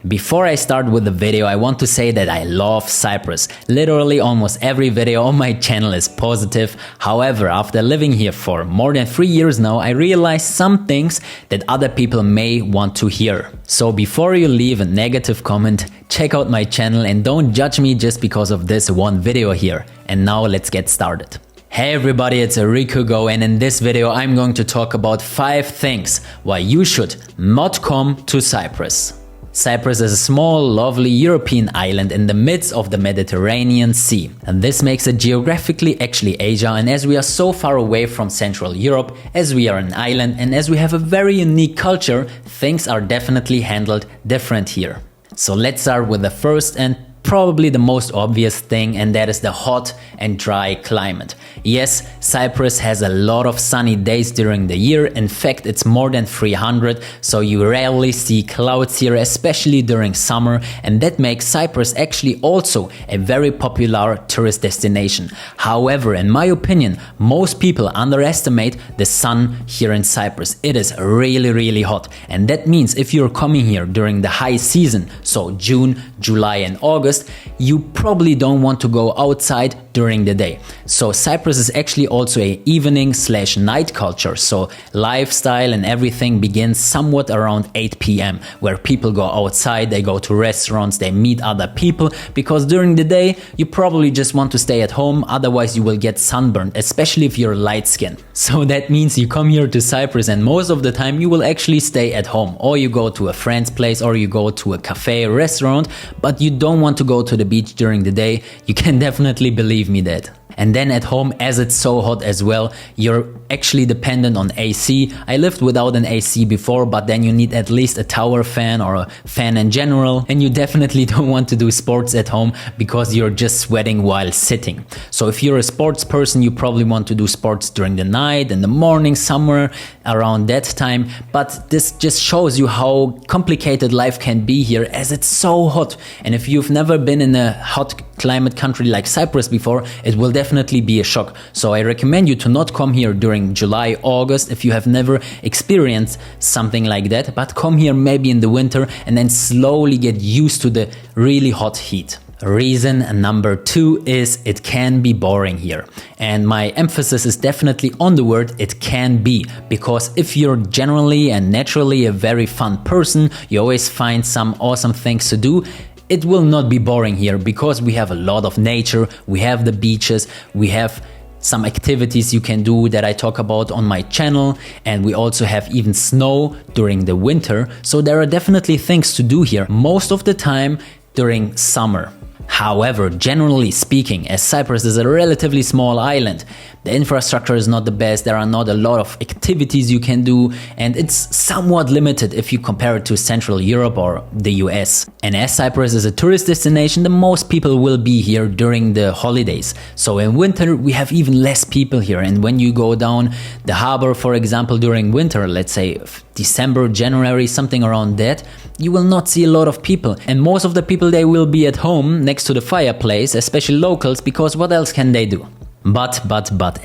Before I start with the video, I want to say that I love Cyprus. Literally almost every video on my channel is positive. However, after living here for more than 3 years now, I realized some things that other people may want to hear. So before you leave a negative comment, check out my channel and don't judge me just because of this one video here. And now let's get started. Hey everybody, it's Rico and in this video I'm going to talk about 5 things why you should not come to Cyprus. Cyprus is a small, lovely European island in the midst of the Mediterranean Sea. And this makes it geographically actually Asia, and as we are so far away from Central Europe, as we are an island and as we have a very unique culture, things are definitely handled different here. So let's start with the first and probably the most obvious thing, and that is the hot and dry climate. Yes, Cyprus has a lot of sunny days during the year. In fact, it's more than 300, so you rarely see clouds here, especially during summer, and that makes Cyprus actually also a very popular tourist destination. However, in my opinion, most people underestimate the sun here in Cyprus. It is really hot, and that means if you're coming here during the high season, so June, July and August, you probably don't want to go outside during the day. So Cyprus is actually also a evening/night culture, so lifestyle and everything begins somewhat around 8 p.m. where people go outside, they go to restaurants, they meet other people, because during the day you probably just want to stay at home, otherwise you will get sunburned, especially if you're light skinned. So that means you come here to Cyprus and most of the time you will actually stay at home, or you go to a friend's place, or you go to a cafe or restaurant, but you don't want to go to the beach during the day. You can definitely believe me that. And then at home, as it's so hot as well, you're actually dependent on AC. I lived without an AC before, but then you need at least a tower fan or a fan in general. And you definitely don't want to do sports at home because you're just sweating while sitting. So if you're a sports person, you probably want to do sports during the night, in the morning, somewhere around that time. But this just shows you how complicated life can be here, as it's so hot. And if you've never been in a hot climate country like Cyprus before, it will definitely be a shock. So I recommend you to not come here during July, August if you have never experienced something like that, but come here maybe in the winter and then slowly get used to the really hot heat. Reason number 2 is it can be boring here. And my emphasis is definitely on the word it can be, because if you're generally and naturally a very fun person, you always find some awesome things to do, it will not be boring here, because we have a lot of nature, we have the beaches, we have some activities you can do that I talk about on my channel, and we also have even snow during the winter, so there are definitely things to do here most of the time during summer. However, generally speaking, as Cyprus is a relatively small island, the infrastructure is not the best, there are not a lot of activities you can do, and it's somewhat limited if you compare it to Central Europe or the US. And as Cyprus is a tourist destination, the most people will be here during the holidays. So in winter we have even less people here, and when you go down the harbor, for example, during winter, let's say December, January, something around that, you will not see a lot of people. And most of the people, they will be at home next to the fireplace, especially locals, because what else can they do? But,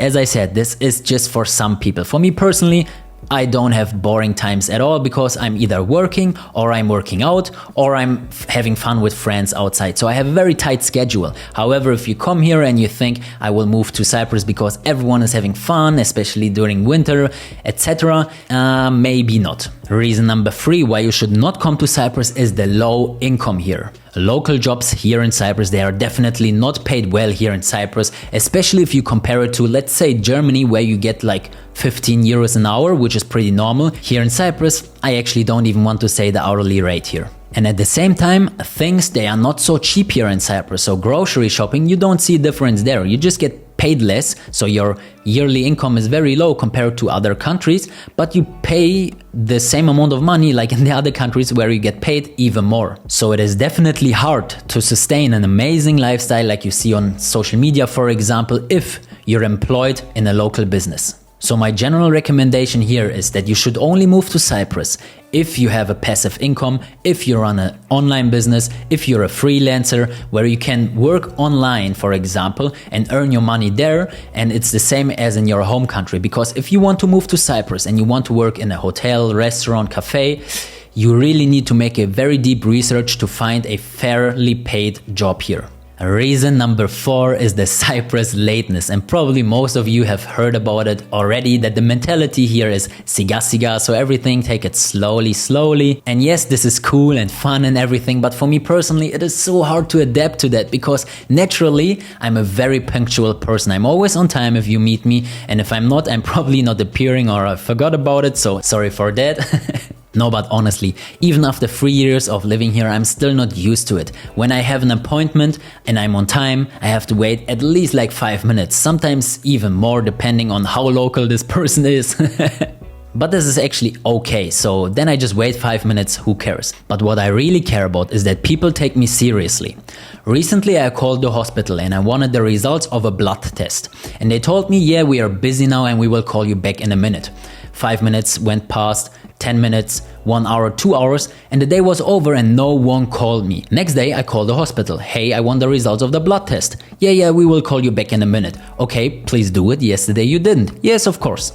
as I said, this is just for some people. For me personally, I don't have boring times at all, because I'm either working or I'm working out or I'm having fun with friends outside. So I have a very tight schedule. However, if you come here and you think I will move to Cyprus because everyone is having fun, especially during winter, etc., maybe not. Reason number 3 why you should not come to Cyprus is the low income here. Local jobs here in Cyprus, they are definitely not paid well here in Cyprus, especially if you compare it to, let's say, Germany, where you get like 15 euros an hour, which is pretty normal. Here in Cyprus, I actually don't even want to say the hourly rate here. And at the same time, things, they are not so cheap here in Cyprus. So grocery shopping, you don't see a difference there. You just get paid less, so your yearly income is very low compared to other countries, but you pay the same amount of money like in the other countries where you get paid even more. So it is definitely hard to sustain an amazing lifestyle like you see on social media, for example, if you're employed in a local business. So my general recommendation here is that you should only move to Cyprus if you have a passive income, if you run an online business, if you're a freelancer where you can work online, for example, and earn your money there, and it's the same as in your home country. Because if you want to move to Cyprus and you want to work in a hotel, restaurant, cafe, you really need to make a very deep research to find a fairly paid job here. Reason number 4 is the Cyprus lateness, and probably most of you have heard about it already, that the mentality here is siga siga, so everything take it slowly. And yes, this is cool and fun and everything, but for me personally it is so hard to adapt to that, because naturally I'm a very punctual person. I'm always on time if you meet me, and if I'm not, I'm probably not appearing or I forgot about it, so sorry for that. No, but honestly, even after 3 years of living here, I'm still not used to it. When I have an appointment and I'm on time, I have to wait at least like 5 minutes, sometimes even more depending on how local this person is. But this is actually okay, so then I just wait 5 minutes, who cares? But what I really care about is that people take me seriously. Recently I called the hospital and I wanted the results of a blood test. And they told me, yeah, we are busy now and we will call you back in a minute. 5 minutes went past, 10 minutes, 1 hour, 2 hours, and the day was over and no one called me. Next day I called the hospital. Hey, I want the results of the blood test. Yeah, we will call you back in a minute. Okay, please do it. Yesterday you didn't. Yes, of course.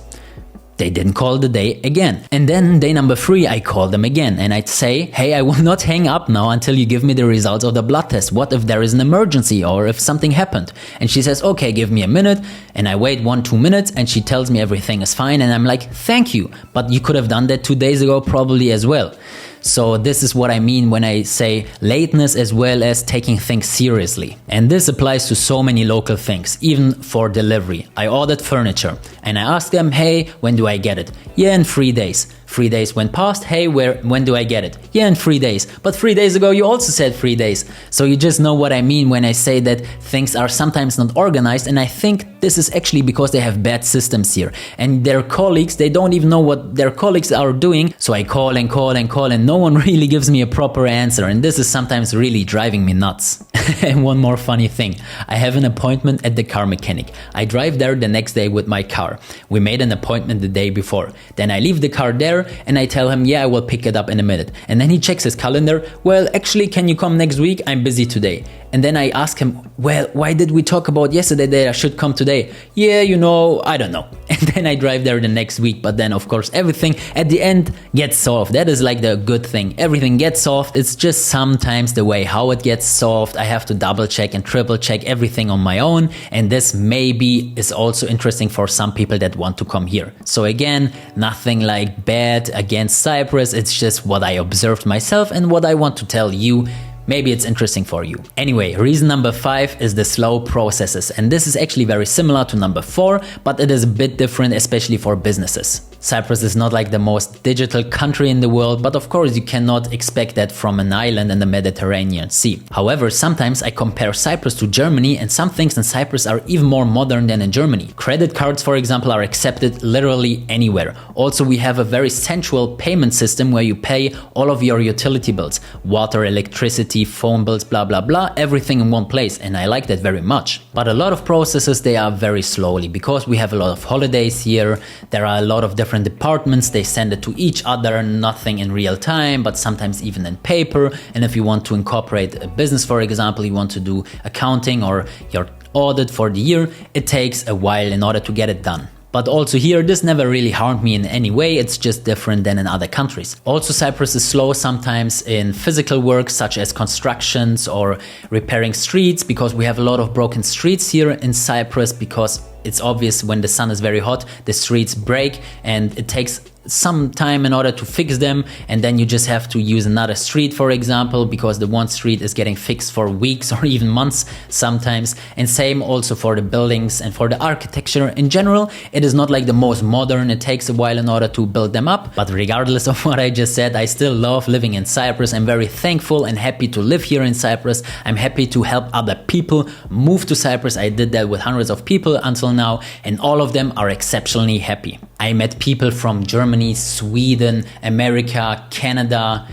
They didn't call the day again. And then day number 3, I called them again and I'd say, hey, I will not hang up now until you give me the results of the blood test. What if there is an emergency or if something happened? And she says, okay, give me a minute. And I wait 1-2 minutes and she tells me everything is fine. And I'm like, thank you. But you could have done that 2 days ago probably as well. So this is what I mean when I say lateness as well as taking things seriously. And this applies to so many local things, even for delivery. I ordered furniture and I asked them, hey, when do I get it? Yeah, in 3 days. 3 days went past, hey, when do I get it? Yeah, in 3 days. But 3 days ago you also said 3 days. So you just know what I mean when I say that things are sometimes not organized, and I think this is actually because they have bad systems here. And their colleagues, they don't even know what their colleagues are doing. So I call and no one really gives me a proper answer, and this is sometimes really driving me nuts. And one more funny thing, I have an appointment at the car mechanic. I drive there the next day with my car. We made an appointment the day before. Then I leave the car there and I tell him, yeah, I will pick it up in a minute. And then he checks his calendar. Well, actually, can you come next week? I'm busy today. And then I ask him, well, why did we talk about yesterday that I should come today? Yeah, I don't know. And then I drive there the next week. But then, of course, everything at the end gets solved. That is like the good thing. Everything gets solved. It's just sometimes the way how it gets solved. I have to double check and triple check everything on my own. And this maybe is also interesting for some people that want to come here. So again, nothing like bad against Cyprus. It's just what I observed myself and what I want to tell you. Maybe it's interesting for you. Anyway, reason number 5 is the slow processes. And this is actually very similar to number 4, but it is a bit different, especially for businesses. Cyprus is not like the most digital country in the world, but of course you cannot expect that from an island in the Mediterranean Sea. However, sometimes I compare Cyprus to Germany, and some things in Cyprus are even more modern than in Germany. Credit cards, for example, are accepted literally anywhere. Also, we have a very central payment system where you pay all of your utility bills, water, electricity, phone bills, blah blah blah, everything in one place, and I like that very much. But a lot of processes, they are very slowly because we have a lot of holidays here. There are a lot of different departments, they send it to each other, nothing in real time, but sometimes even in paper. And if you want to incorporate a business, for example, you want to do accounting or your audit for the year, it takes a while in order to get it done. But also here, this never really harmed me in any way, it's just different than in other countries. Also, Cyprus is slow sometimes in physical work, such as constructions or repairing streets, because we have a lot of broken streets here in Cyprus, because it's obvious when the sun is very hot, the streets break and it takes some time in order to fix them, and then you just have to use another street, for example, because the one street is getting fixed for weeks or even months sometimes. And same also for the buildings and for the architecture in general. It is not like the most modern, it takes a while in order to build them up. But regardless of what I just said, I still love living in Cyprus. I'm very thankful and happy to live here in Cyprus. I'm happy to help other people move to Cyprus. I did that with hundreds of people until now, and all of them are exceptionally happy. I met people from Germany, Sweden, America, Canada,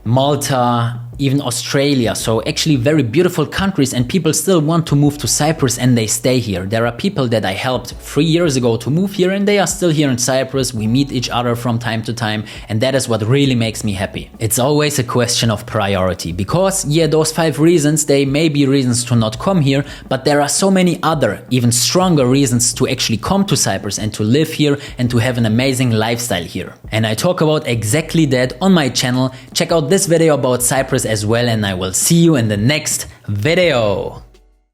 Malta, even Australia. So actually very beautiful countries, and people still want to move to Cyprus and they stay here. There are people that I helped 3 years ago to move here and they are still here in Cyprus. We meet each other from time to time, and that is what really makes me happy. It's always a question of priority, because yeah, those 5 reasons, they may be reasons to not come here, but there are so many other, even stronger reasons to actually come to Cyprus and to live here and to have an amazing lifestyle here. And I talk about exactly that on my channel. Check out this video about Cyprus as well, and I will see you in the next video.